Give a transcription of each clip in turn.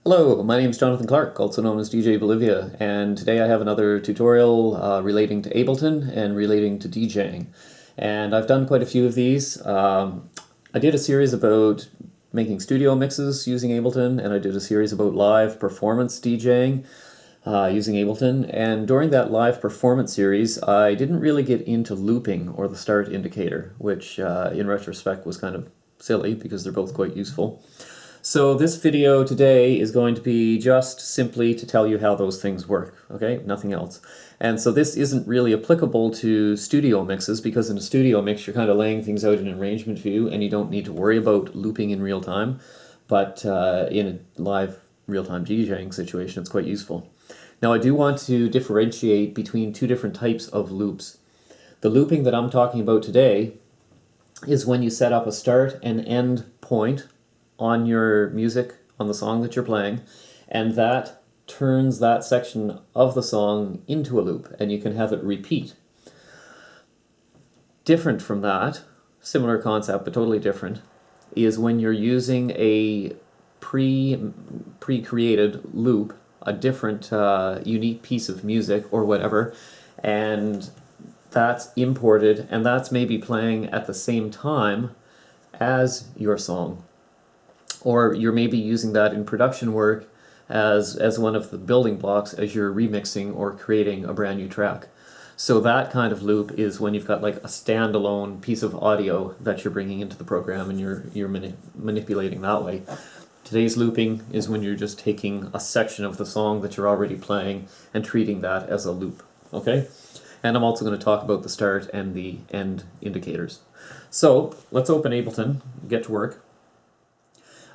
Hello, my name is Jonathan Clark, also known as DJ Bolivia, and today I have another tutorial relating to Ableton and relating to DJing. And I've done quite a few of these. I did a series about making studio mixes using Ableton, and I did a series about live performance DJing using Ableton. And during that live performance series, I didn't really get into looping or the start indicator, which in retrospect was kind of silly because they're both quite useful. So this video today is going to be just simply to tell you how those things work, okay? Nothing else. And so this isn't really applicable to studio mixes because in a studio mix you're kind of laying things out in arrangement view and you don't need to worry about looping in real time. But in a live real-time DJing situation it's quite useful. Now I do want to differentiate between two different types of loops. The looping that I'm talking about today is when you set up a start and end point on your music, on the song that you're playing, and that turns that section of the song into a loop, and you can have it repeat. Different from that, similar concept but totally different, is when you're using a pre-created loop, a different unique piece of music or whatever, and that's imported, and that's maybe playing at the same time as your song. Or you're maybe using that in production work as one of the building blocks as you're remixing or creating a brand new track. So that kind of loop is when you've got like a standalone piece of audio that you're bringing into the program and you're manipulating that way. Today's looping is when you're just taking a section of the song that you're already playing and treating that as a loop, okay? And I'm also going to talk about the start and the end indicators. So let's open Ableton, get to work.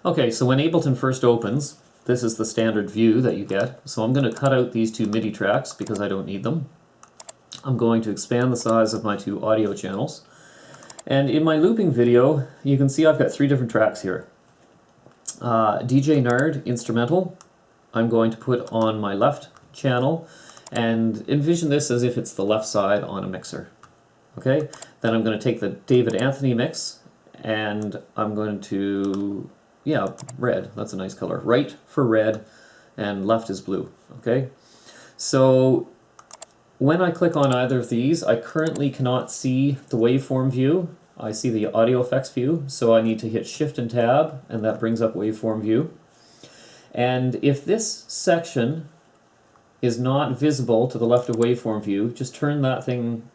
Okay, so when Ableton first opens, this is the standard view that you get. So I'm going to cut out these two MIDI tracks because I don't need them. I'm going to expand the size of my two audio channels. And in my looping video, you can see I've got three different tracks here. DJ Nerd Instrumental, I'm going to put on my left channel, and envision this as if it's the left side on a mixer. Okay, then I'm going to take the David Anthony mix, and I'm going to red, that's a nice color. Right for red and left is blue, okay? So when I click on either of these, I currently cannot see the waveform view. I see the audio effects view, so I need to hit Shift and Tab, and that brings up waveform view. And if this section is not visible to the left of waveform view, just turn that thing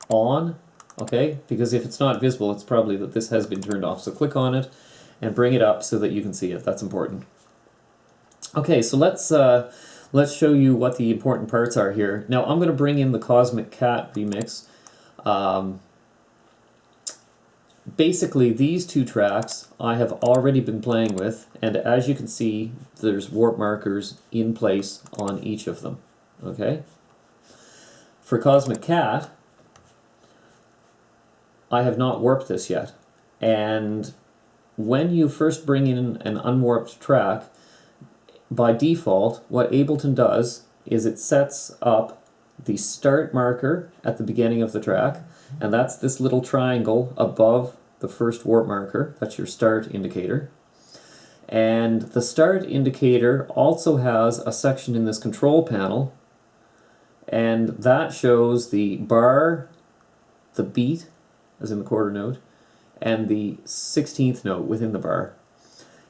on, okay? Because if it's not visible, it's probably that this has been turned off. So click on it and bring it up so that you can see it. That's important. Okay, so let's show you what the important parts are here. Now I'm going to bring in the Cozmic Cat remix. Basically these two tracks I have already been playing with, and as you can see there's warp markers in place on each of them. Okay? For Cozmic Cat, I have not warped this yet, and when you first bring in an unwarped track, by default, what Ableton does is it sets up the start marker at the beginning of the track, and that's this little triangle above the first warp marker. That's your start indicator. And the start indicator also has a section in this control panel, and that shows the bar, the beat, as in the quarter note, and the 16th note within the bar.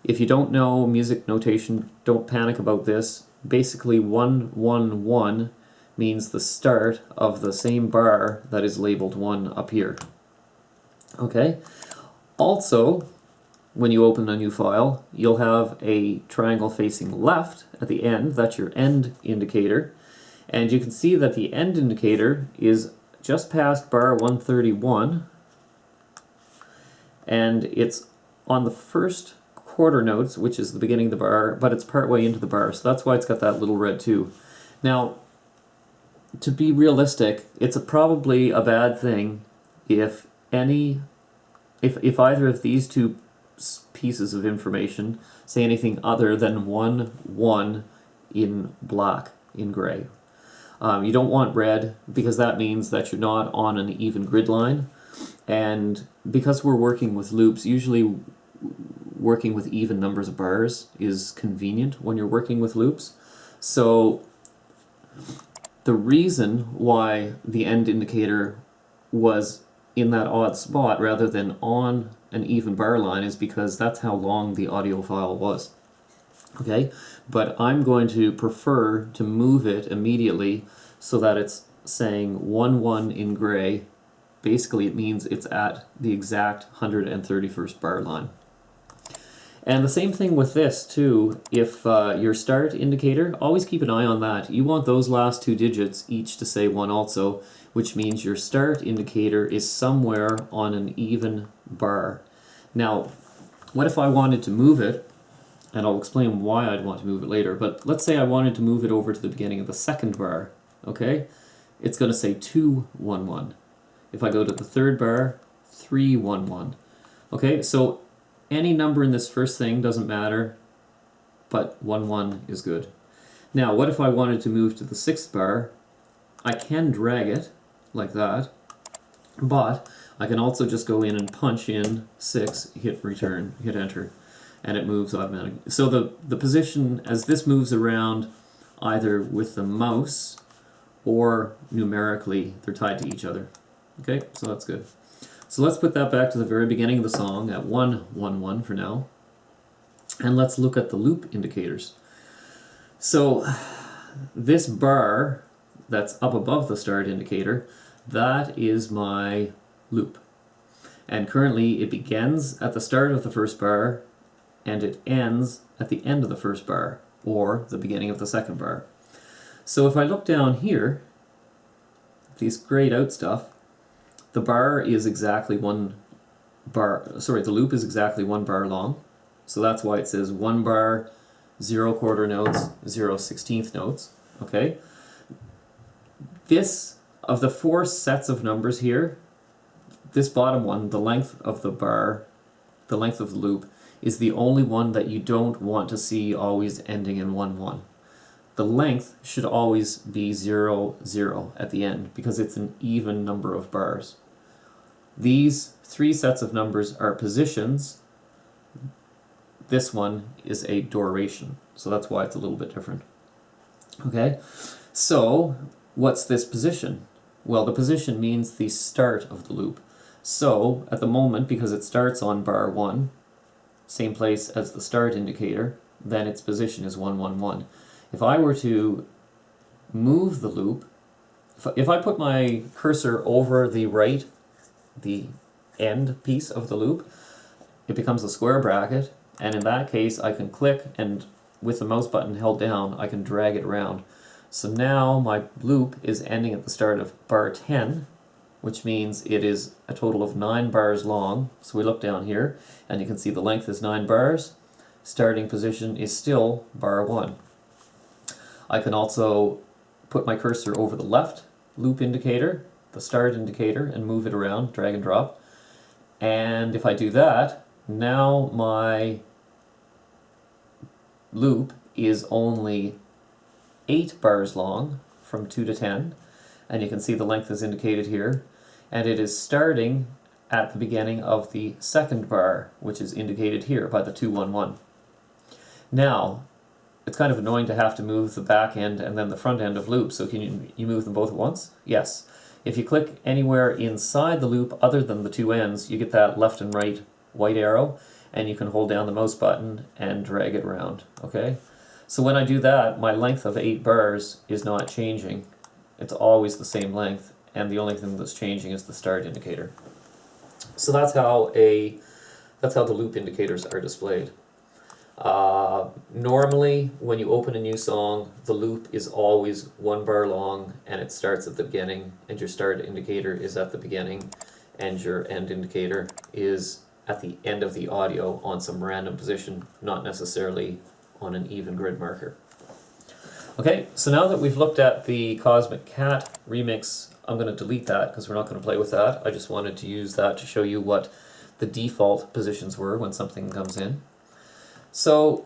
If you don't know music notation, don't panic about this. Basically 1-1-1 means the start of the same bar that is labeled 1 up here. Okay? Also, when you open a new file, you'll have a triangle facing left at the end. That's your end indicator. And you can see that the end indicator is just past bar 131, and it's on the first quarter notes, which is the beginning of the bar, but it's partway into the bar, so that's why it's got that little red too. Now, to be realistic, it's probably a bad thing if either of these two pieces of information say anything other than 1-1 in black, in gray. You don't want red because that means that you're not on an even grid line. And because we're working with loops, usually working with even numbers of bars is convenient when you're working with loops. So the reason why the end indicator was in that odd spot rather than on an even bar line is because that's how long the audio file was. Okay, but I'm going to prefer to move it immediately so that it's saying 1-1 in gray. Basically it means it's at the exact 131st bar line. And the same thing with this too. If your start indicator, always keep an eye on that. You want those last two digits each to say 1 also, which means your start indicator is somewhere on an even bar. Now, what if I wanted to move it? And I'll explain why I'd want to move it later, but let's say I wanted to move it over to the beginning of the second bar, okay? It's going to say 2-1-1. If I go to the third bar, 3-1-1. Okay, so any number in this first thing doesn't matter, but 1-1 is good. Now, what if I wanted to move to the sixth bar? I can drag it like that, but I can also just go in and punch in 6, hit return, hit enter, and it moves automatically. So the position, as this moves around, either with the mouse or numerically, they're tied to each other. Okay, so that's good. So let's put that back to the very beginning of the song at 1-1-1 for now. And let's look at the loop indicators. So this bar that's up above the start indicator, that is my loop. And currently it begins at the start of the first bar and it ends at the end of the first bar, or the beginning of the second bar. So if I look down here, these grayed out stuff, the bar is exactly the loop is exactly 1 bar long. So that's why it says 1 bar, 0 quarter notes, 0 16th notes. Okay. This, of the 4 sets of numbers here, this bottom one, the length of the bar, the length of the loop, is the only one that you don't want to see always ending in 1-1. The length should always be 0-0 at the end because it's an even number of bars. These 3 sets of numbers are positions. This one is a duration, so that's why it's a little bit different. Okay, so what's this position? Well, the position means the start of the loop. So at the moment, because it starts on bar 1, same place as the start indicator, then its position is 1-1-1. If I were to move the loop, if I put my cursor over the end piece of the loop, it becomes a square bracket, and in that case I can click and with the mouse button held down I can drag it around. So now my loop is ending at the start of bar 10, which means it is a total of 9 bars long. So we look down here and you can see the length is 9 bars. Starting position is still bar 1. I can also put my cursor over the left loop indicator, the start indicator, and move it around, drag and drop. And if I do that, now my loop is only 8 bars long from 2 to 10, and you can see the length is indicated here, and it is starting at the beginning of the second bar, which is indicated here by the 2-1-1. Now, it's kind of annoying to have to move the back end and then the front end of loop, so can you move them both at once? Yes. If you click anywhere inside the loop other than the 2 ends, you get that left and right white arrow, and you can hold down the mouse button and drag it around, okay? So when I do that, my length of 8 bars is not changing. It's always the same length, and the only thing that's changing is the start indicator. So that's how the loop indicators are displayed. Normally, when you open a new song, the loop is always 1 bar long, and it starts at the beginning, and your start indicator is at the beginning, and your end indicator is at the end of the audio on some random position, not necessarily on an even grid marker. Okay, so now that we've looked at the Cozmic Cat remix, I'm going to delete that because we're not going to play with that. I just wanted to use that to show you what the default positions were when something comes in. So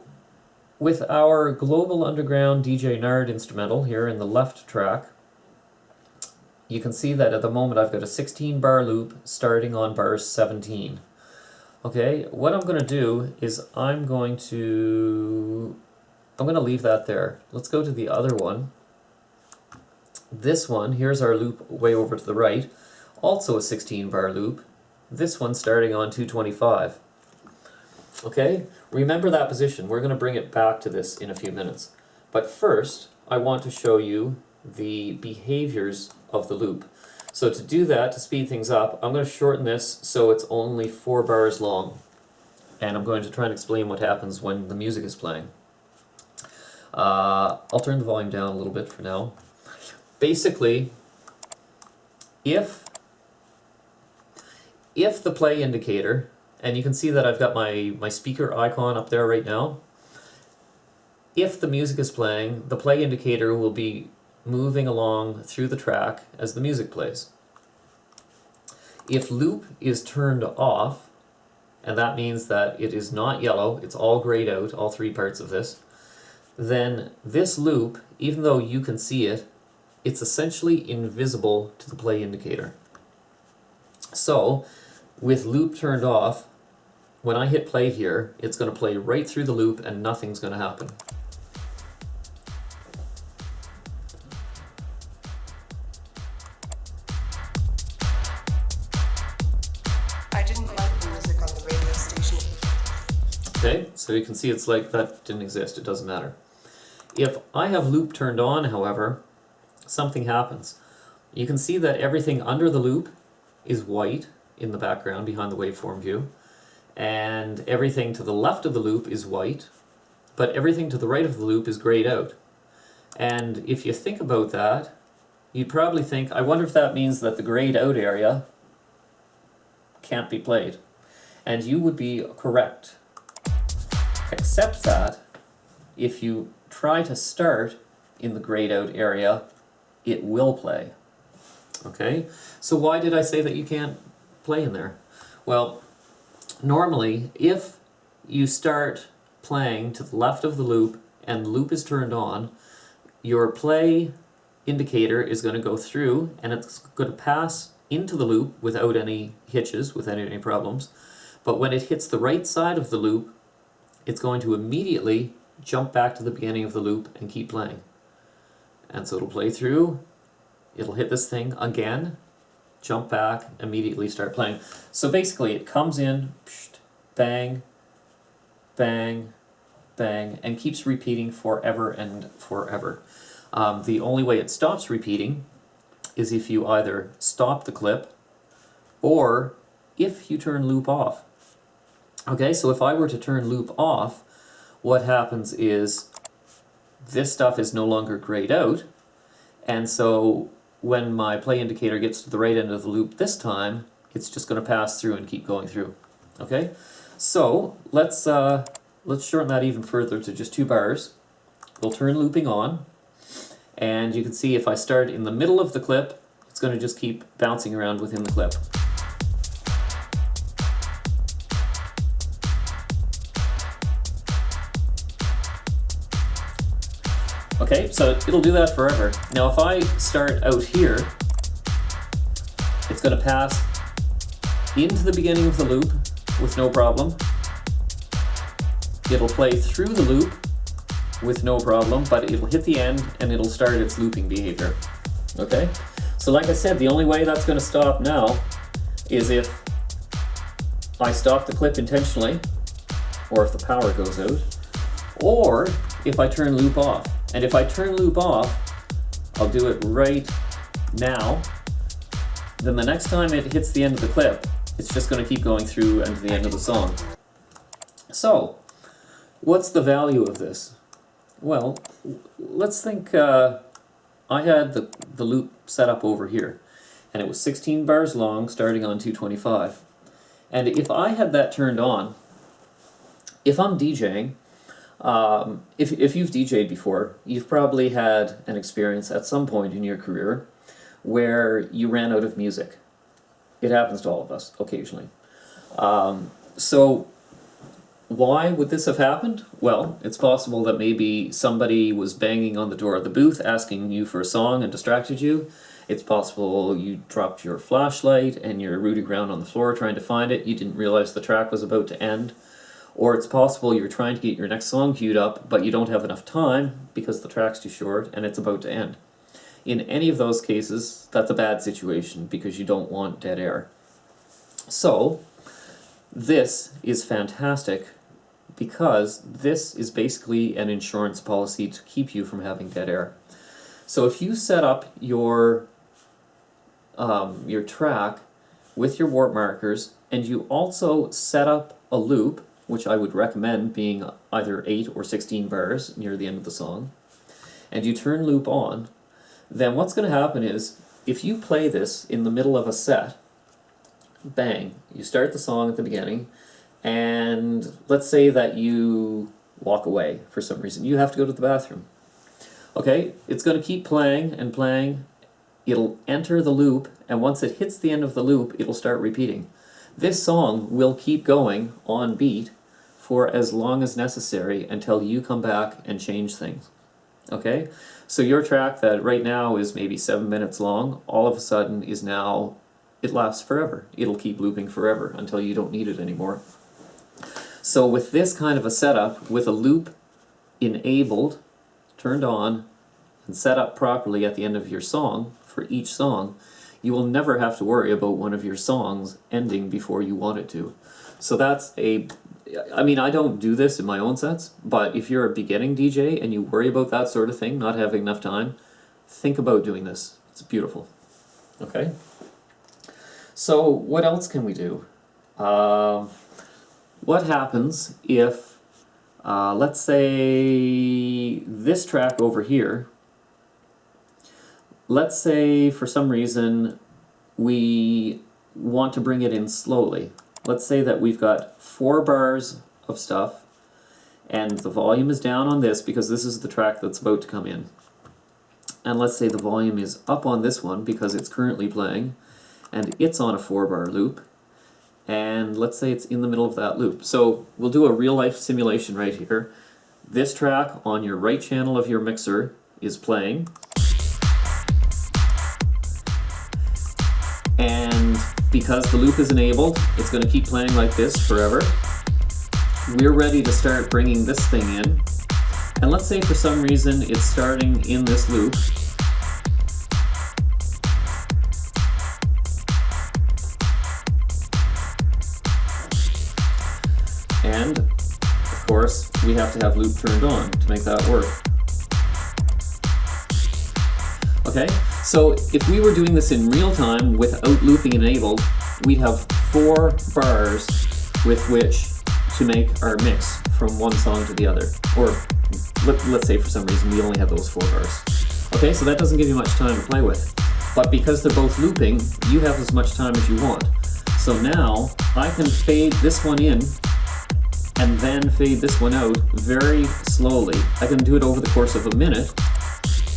with our Global Underground DJ Nard instrumental here in the left track, you can see that at the moment I've got a 16 bar loop starting on bar 17. Okay, what I'm going to do is I'm going to leave that there. Let's go to the other one. This one, here's our loop way over to the right, also a 16 bar loop. This one starting on 225. Okay, remember that position. We're going to bring it back to this in a few minutes. But first, I want to show you the behaviors of the loop. So to do that, to speed things up, I'm going to shorten this so it's only 4 bars long. And I'm going to try and explain what happens when the music is playing. I'll turn the volume down a little bit for now. Basically, if the play indicator, and you can see that I've got my speaker icon up there right now, if the music is playing, the play indicator will be moving along through the track as the music plays. If loop is turned off, and that means that it is not yellow, it's all grayed out, all 3 parts of this, then this loop, even though you can see it, it's essentially invisible to the play indicator. So, with loop turned off, when I hit play here, it's going to play right through the loop and nothing's going to happen. I didn't like the music on the radio station. Okay, so you can see it's like that didn't exist, it doesn't matter. If I have loop turned on, however, something happens. You can see that everything under the loop is white in the background behind the waveform view, and everything to the left of the loop is white, but everything to the right of the loop is grayed out. And if you think about that, you'd probably think, I wonder if that means that the grayed out area can't be played. And you would be correct. Except that if you try to start in the grayed out area, it will play. Okay? So why did I say that you can't play in there? Well, normally, if you start playing to the left of the loop and the loop is turned on, your play indicator is going to go through and it's going to pass into the loop without any hitches, without any problems. But when it hits the right side of the loop, it's going to immediately jump back to the beginning of the loop and keep playing. And so it'll play through, it'll hit this thing again, jump back, immediately start playing. So basically it comes in, bang, bang, bang, and keeps repeating forever and forever. The only way it stops repeating is if you either stop the clip or if you turn loop off. Okay, so if I were to turn loop off, what happens is this stuff is no longer grayed out, and so when my play indicator gets to the right end of the loop this time, it's just going to pass through and keep going through. Okay, so let's shorten that even further to just 2 bars. We'll turn looping on, and you can see if I start in the middle of the clip, it's going to just keep bouncing around within the clip. Okay, so it'll do that forever. Now if I start out here, it's going to pass into the beginning of the loop with no problem. It'll play through the loop with no problem, but it'll hit the end and it'll start its looping behavior. Okay? So like I said, the only way that's going to stop now is if I stop the clip intentionally, or if the power goes out, or if I turn loop off. And if I turn loop off, I'll do it right now, then the next time it hits the end of the clip, it's just going to keep going through and to the end of the song. So, what's the value of this? Well, let's think I had the loop set up over here, and it was 16 bars long, starting on 225. And if I had that turned on, if I'm DJing, if you've DJed before, you've probably had an experience at some point in your career where you ran out of music. It happens to all of us occasionally. So Why would this have happened? Well, it's possible that maybe somebody was banging on the door of the booth asking you for a song and distracted you. It's possible you dropped your flashlight and you're rooting around on the floor trying to find it. You didn't realize the track was about to end. Or it's possible you're trying to get your next song queued up, but you don't have enough time because the track's too short and it's about to end. In any of those cases, that's a bad situation because you don't want dead air. So, this is fantastic because this is basically an insurance policy to keep you from having dead air. So if you set up your track with your warp markers and you also set up a loop, which I would recommend being either 8 or 16 bars near the end of the song, and you turn loop on, then what's going to happen is if you play this in the middle of a set, bang, you start the song at the beginning, and let's say that you walk away for some reason. You have to go to the bathroom. Okay, it's going to keep playing and playing. It'll enter the loop, and once it hits the end of the loop, it'll start repeating. This song will keep going on beat for as long as necessary until you come back and change things. Okay, so your track that right now is maybe 7 minutes long, all of a sudden is now, it lasts forever. It'll keep looping forever until you don't need it anymore. So with this kind of a setup, with a loop enabled, turned on, and set up properly at the end of your song, for each song, you will never have to worry about one of your songs ending before you want it to. So that's I mean, I don't do this in my own sets, but if you're a beginning DJ and you worry about that sort of thing, not having enough time, think about doing this. It's beautiful. Okay? So what else can we do? What happens if, let's say, this track over here, let's say for some reason we want to bring it in slowly. Let's say that we've got 4 bars of stuff and the volume is down on this because this is the track that's about to come in. And let's say the volume is up on this one because it's currently playing and it's on a 4-bar loop. And let's say it's in the middle of that loop. So we'll do a real-life simulation right here. This track on your right channel of your mixer is playing. And because the loop is enabled, it's going to keep playing like this forever. We're ready to start bringing this thing in. And let's say for some reason it's starting in this loop. And, of course, we have to have loop turned on to make that work. Okay, so if we were doing this in real time without looping enabled, we'd have 4 bars with which to make our mix from one song to the other. Or let's say for some reason we only have those 4 bars. Okay, so that doesn't give you much time to play with. But because they're both looping, you have as much time as you want. So now I can fade this one in and then fade this one out very slowly. I can do it over the course of a minute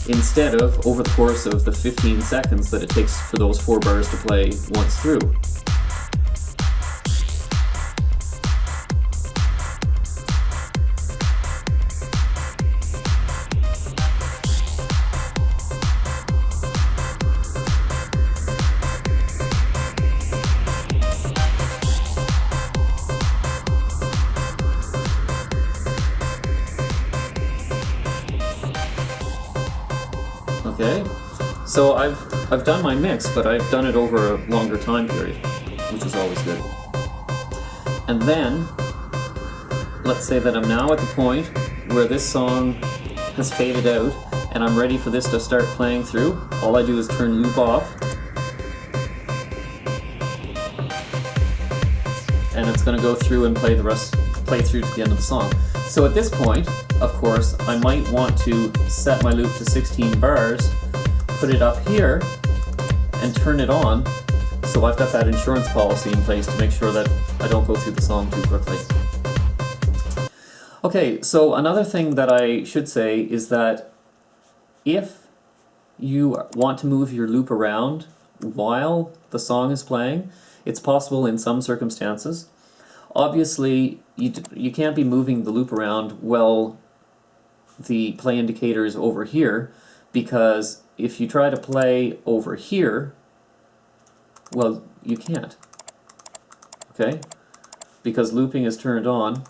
instead of over the course of the 15 seconds that it takes for those 4 bars to play once through. Okay, so I've done my mix, but I've done it over a longer time period, which is always good. And then, let's say that I'm now at the point where this song has faded out, and I'm ready for this to start playing through. All I do is turn loop off, and it's going to go through and play through to the end of the song. So at this point, of course, I might want to set my loop to 16 bars, put it up here, and turn it on, so I've got that insurance policy in place to make sure that I don't go through the song too quickly. Okay, so another thing that I should say is that if you want to move your loop around while the song is playing, it's possible in some circumstances. Obviously, you can't be moving the loop around while the play indicator is over here, because if you try to play over here, well, you can't. Okay? Because looping is turned on,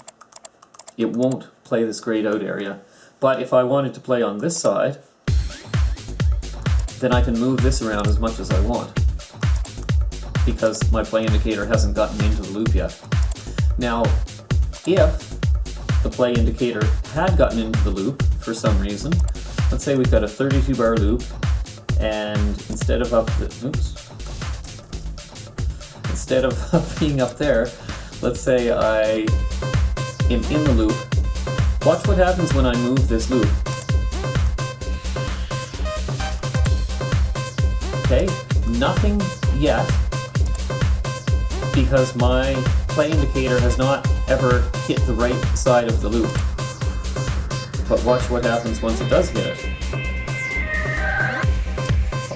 it won't play this grayed out area. But if I wanted to play on this side, then I can move this around as much as I want, because my play indicator hasn't gotten into the loop yet. Now, if the play indicator had gotten into the loop for some reason, let's say we've got a 32 bar loop, and instead of being up there, let's say I am in the loop. Watch what happens when I move this loop. Okay, nothing yet, because my play indicator has not ever hit the right side of the loop. But watch what happens once it does hit it.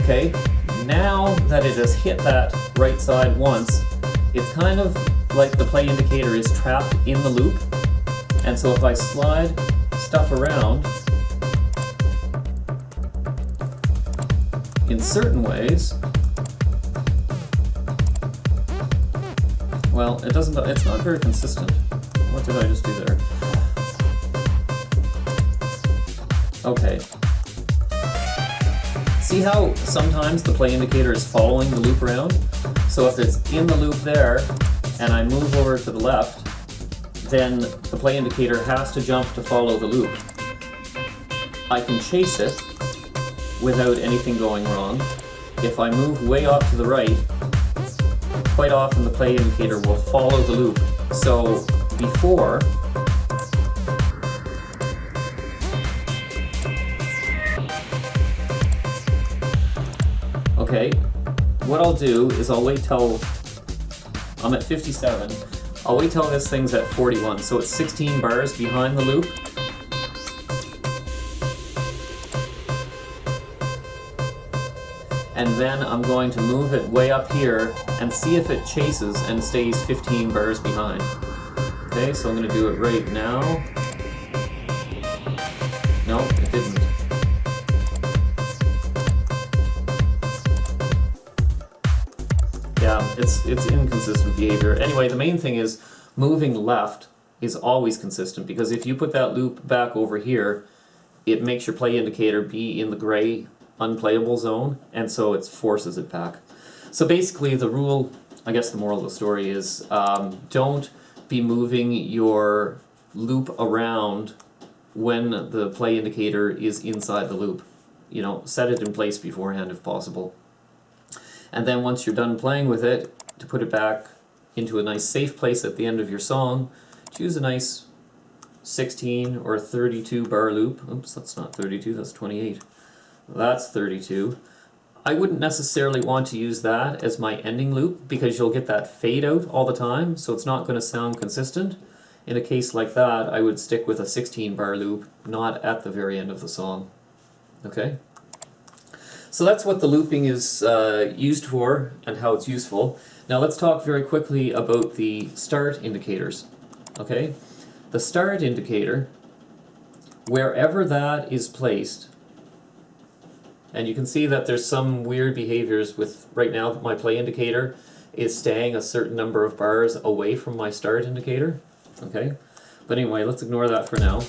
Okay, now that it has hit that right side once, it's kind of like the play indicator is trapped in the loop. And so if I slide stuff around in certain ways, well, it's not very consistent. What did I just do there? Okay. See how sometimes the play indicator is following the loop around? So if it's in the loop there, and I move over to the left, then the play indicator has to jump to follow the loop. I can chase it without anything going wrong. If I move way off to the right, quite often the play indicator will follow the loop. So before, okay, what I'll do is I'll wait till I'm at 57. I'll wait till this thing's at 41, so it's 16 bars behind the loop. And then I'm going to move it way up here and see if it chases and stays 15 bars behind. Okay, so I'm going to do it right now. No, it didn't. Yeah, it's inconsistent behavior. Anyway, the main thing is moving left is always consistent, because if you put that loop back over here, it makes your play indicator be in the gray unplayable zone, and so it forces it back. So basically the rule, I guess the moral of the story is, don't be moving your loop around when the play indicator is inside the loop. You know, set it in place beforehand if possible. And then once you're done playing with it, to put it back into a nice safe place at the end of your song, choose a nice 16 or 32 bar loop. Oops, that's not 32, that's 28. That's 32. I wouldn't necessarily want to use that as my ending loop, because you'll get that fade out all the time, so it's not going to sound consistent. In a case like that, I would stick with a 16 bar loop, not at the very end of the song. Okay? So that's what the looping is used for and how it's useful. Now let's talk very quickly about the start indicators. Okay? The start indicator, wherever that is placed, and you can see that there's some weird behaviors with, right now my play indicator is staying a certain number of bars away from my start indicator. Okay? But anyway, let's ignore that for now.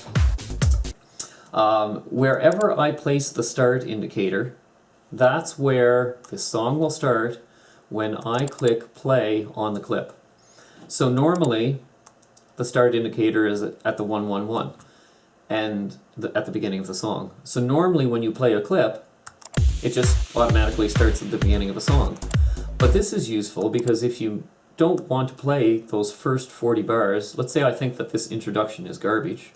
Wherever I place the start indicator, that's where the song will start when I click play on the clip. So normally, the start indicator is at the 111 and at the beginning of the song. So normally when you play a clip, it just automatically starts at the beginning of a song. But this is useful because if you don't want to play those first 40 bars, let's say I think that this introduction is garbage,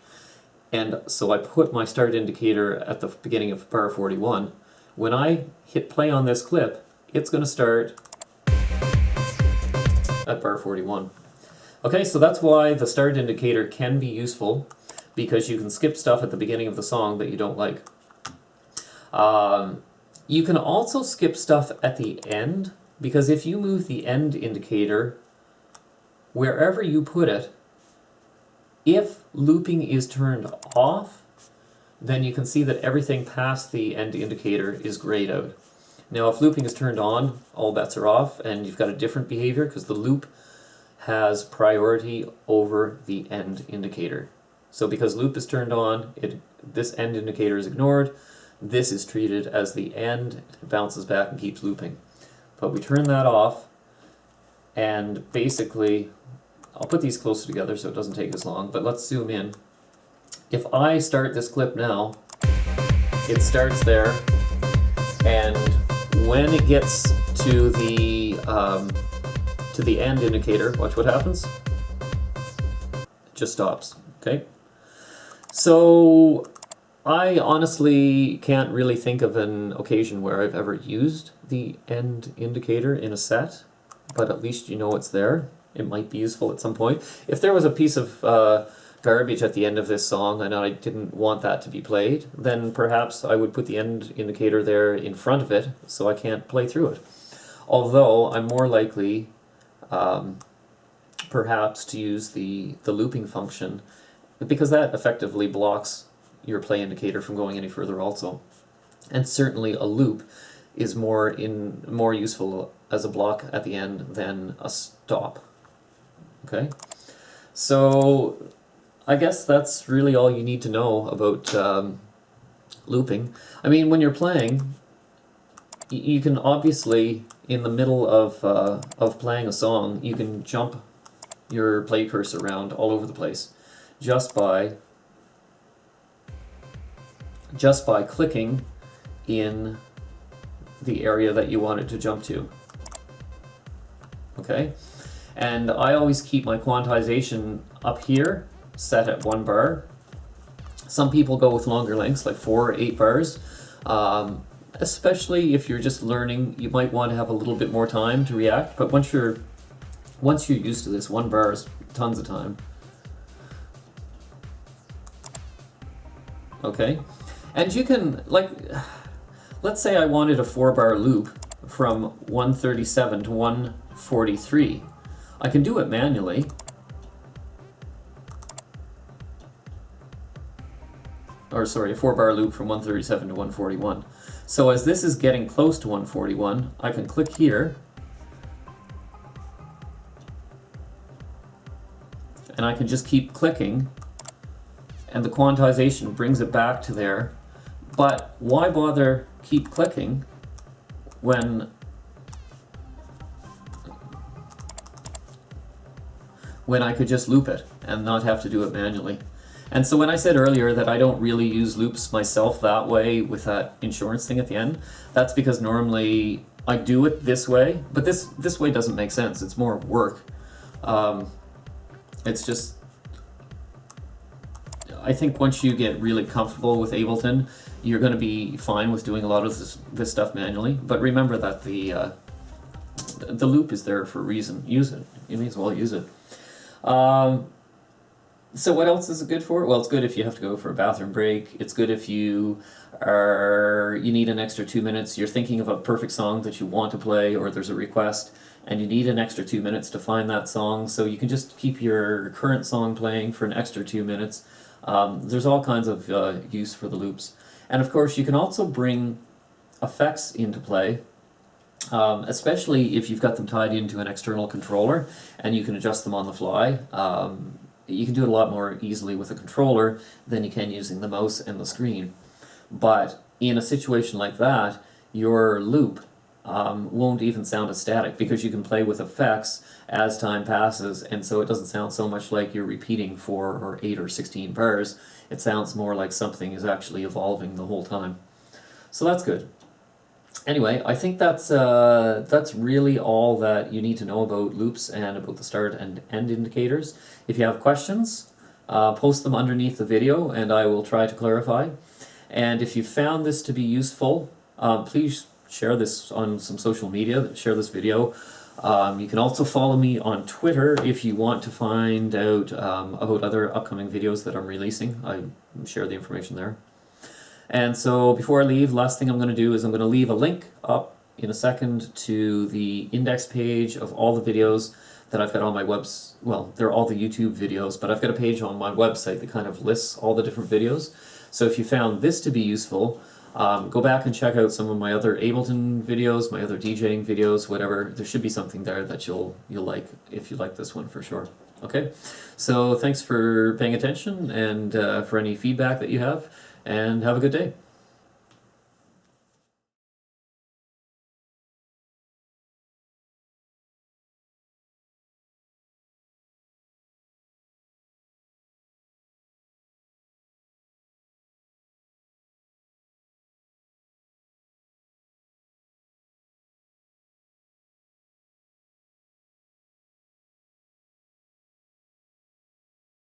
and so I put my start indicator at the beginning of bar 41, when I hit play on this clip, it's going to start at bar 41. Okay, so that's why the start indicator can be useful, because you can skip stuff at the beginning of the song that you don't like. You can also skip stuff at the end, because if you move the end indicator wherever you put it, if looping is turned off, then you can see that everything past the end indicator is grayed out. Now if looping is turned on, all bets are off, and you've got a different behavior because the loop has priority over the end indicator. So because loop is turned on, this end indicator is ignored. This is treated as the end, it bounces back and keeps looping. But we turn that off, and basically, I'll put these closer together so it doesn't take as long, but let's zoom in. If I start this clip now, it starts there, and when it gets to the end indicator, watch what happens. It just stops, okay? So I honestly can't really think of an occasion where I've ever used the end indicator in a set, but at least you know it's there. It might be useful at some point. If there was a piece of garbage at the end of this song and I didn't want that to be played, then perhaps I would put the end indicator there in front of it so I can't play through it. Although I'm more likely perhaps to use the looping function, because that effectively blocks your play indicator from going any further also. And certainly a loop is more useful as a block at the end than a stop. Okay? So I guess that's really all you need to know about looping. I mean, when you're playing, you can obviously, in the middle of playing a song, you can jump your play cursor around all over the place just by clicking in the area that you want it to jump to. Okay? And I always keep my quantization up here set at 1 bar. Some people go with longer lengths, like 4 or 8 bars. Especially if you're just learning, you might want to have a little bit more time to react, but once you're used to this, 1 bar is tons of time. Okay? And you can, like, let's say I wanted a 4-bar loop from 137 to 143. I can do it manually. Or sorry, a 4-bar loop from 137 to 141. So as this is getting close to 141, I can click here, and I can just keep clicking, and the quantization brings it back to there. But why bother keep clicking when I could just loop it and not have to do it manually? And so when I said earlier that I don't really use loops myself that way with that insurance thing at the end, that's because normally I do it this way, but this way doesn't make sense. It's more work. It's just, I think once you get really comfortable with Ableton, you're going to be fine with doing a lot of this stuff manually. But remember that the loop is there for a reason. Use it. You may as well use it. So what else is it good for? Well, it's good if you have to go for a bathroom break. It's good if you need an extra 2 minutes. You're thinking of a perfect song that you want to play, or there's a request, and you need an extra 2 minutes to find that song. So you can just keep your current song playing for an extra 2 minutes. There's all kinds of use for the loops. And of course, you can also bring effects into play, especially if you've got them tied into an external controller and you can adjust them on the fly. You can do it a lot more easily with a controller than you can using the mouse and the screen. But in a situation like that, your loop won't even sound as static because you can play with effects as time passes, and so it doesn't sound so much like you're repeating 4 or 8 or 16 bars. It sounds more like something is actually evolving the whole time. So that's good. Anyway, I think that's really all that you need to know about loops and about the start and end indicators. If you have questions, post them underneath the video and I will try to clarify. And if you found this to be useful, please share this on some social media, share this video. You can also follow me on Twitter if you want to find out about other upcoming videos that I'm releasing. I share the information there. And so before I leave, last thing I'm going to do is I'm going to leave a link up in a second to the index page of all the videos that I've got on my well, they're all the YouTube videos, but I've got a page on my website that kind of lists all the different videos. So if you found this to be useful, go back and check out some of my other Ableton videos, my other DJing videos, whatever. There should be something there that you'll like if you like this one for sure. Okay, so thanks for paying attention and for any feedback that you have, and have a good day.